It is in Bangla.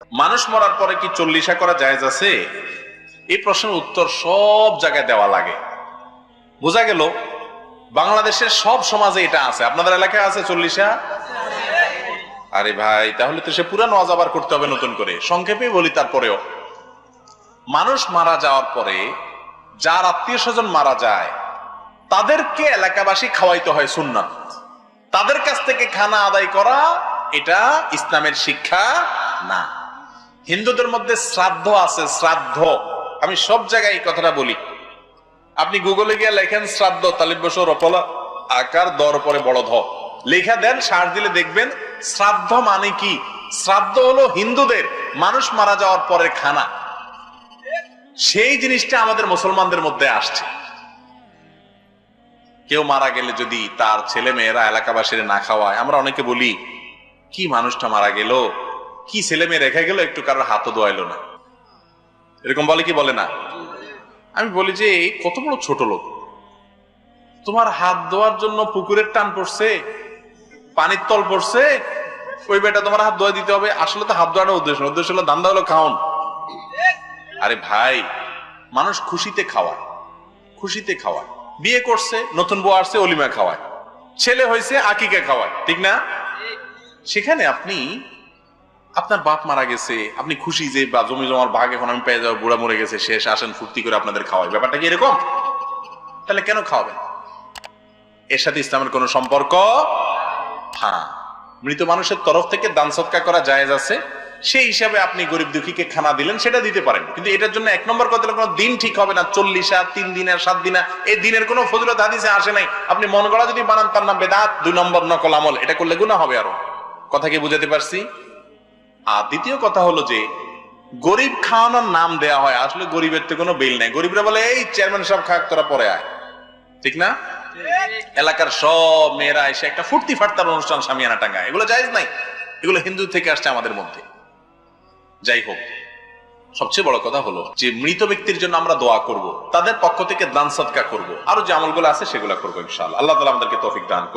মানুষ মরার পরে কি চল্লিশা করা জায়েজ আছে? এই প্রশ্নের উত্তর সব জায়গায় দেওয়া লাগে। বোঝা গেল বাংলাদেশের সব সমাজে এটা আছে। আপনাদের এলাকায় আছে চল্লিশা? আরে ভাই, তাহলে তো সে পুরানো ওয়াজ আবার করতে হবে নতুন করে। সংক্ষেপে বলি, তারপরেও মানুষ মারা যাওয়ার পরে যার আত্মীয় স্বজন মারা যায় তাদেরকে এলাকাবাসী খাওয়াইতে হয় সুন্নাত। তাদের কাছ থেকে খানা আদায় করা এটা ইসলামের শিক্ষা না। হিন্দুদের মধ্যে শ্রাদ্ধ আছে, শ্রাদ্ধ। আমি সব জায়গায় এই কথাটা বলি। আপনি গুগলে গিয়ে লেখেন শ্রাদ্ধ, তালিব বসর অপলা আকার দর পরে বড় ধ লেখা দেন, সার দিলে দেখবেন শ্রাদ্ধ মানে কি। শ্রাদ্ধ হলো হিন্দুদের মানুষ মারা যাওয়ার পরের খানা। সেই জিনিসটা আমাদের মুসলমানদের মধ্যে আসছে। কেউ মারা গেলে যদি তার ছেলে মেয়েরা এলাকাবাসীরা না খাওয়ায়, আমরা অনেকে বলি কি মানুষটা মারা গেল, কি ছেলে মেয়ে রেখে গেল, একটু কারোর হাতও ধোয়াইলো না, এরকম বলে কি বলে না? আমি বলি যে কত বড় ছোট লোক, তোমার হাত ধোয়ার জন্য পুকুরের টান পড়ছে, পানির তল পড়ছে, ওই বেটা তোমার হাত ধোয়া দিতে হবে? আসলে তো হাত ধোয়াটা উদ্দেশ্য হলো ধান্দা হলো খাওন। আরে ভাই, মানুষ খুশিতে খাওয়ায়, খুশিতে খাওয়ায়। বিয়ে করছে, নতুন বউ আসছে, অলিমা খাওয়ায়। ছেলে হয়েছে, আকিকা খাওয়ায়, ঠিক না? সেখানে আপনি আপনার বাপ মারা গেছে, আপনি খুশি যে বা জমি জমার ভাগ এখন আমি পেয়ে যাবো, বুড়া মরে গেছে, শেষ, আসেন ফুর্তি করে আপনাদের খাওয়াই। ব্যাপারটা কি এরকম? তাহলে কেন খাওয়াবেন? এর সাথে ইসলামের কোন সম্পর্ক? হ্যাঁ, মৃত মানুষের তরফ থেকে দান সদকা করা জায়েজ আছে। সেই হিসাবে আপনি গরিব দুঃখীকে খানা দিলেন, সেটা দিতে পারেন। কিন্তু এটার জন্য এক নম্বর কথা, কোনো দিন ঠিক হবে না। 40 3 দিনের 7 দিনা, এই দিনের কোনো ফজিলত হাদিসে আসে নাই। আপনি মন গড়া যদি বানান, তার নাম বেদাত। 2 নম্বর নকল আমল, এটা করলে গুনাহ হবে। আরো কথা কি বুঝাতে পারছি? আর দ্বিতীয় কথা হলো যে গরিব খাওয়ানোর নাম দেয়া হয়, আসলে গরিবের তো কোনো বিল নাই। গরিবরা বলে এই চেয়ারম্যান সাহেব খাক, তোরা পরে আয়, ঠিক না? এলাকার সব মেয়েরা এসে একটা ফুর্তি ফাটতার অনুষ্ঠান সামিয়ানা টাঙ্গায়, এগুলো জায়েজ নাই। এগুলো হিন্দু থেকে আসছে আমাদের মধ্যে। যাই হোক, সবচেয়ে বড় কথা হলো যে মৃত ব্যক্তির জন্য আমরা দোয়া করব, তাদের পক্ষ থেকে দান সদকা করব, আরো যে আমলগুলো আছে সেগুলো করবো ইনশাআল্লাহ। আল্লাহ তাআলা আমাদেরকে তৌফিক দান করুন।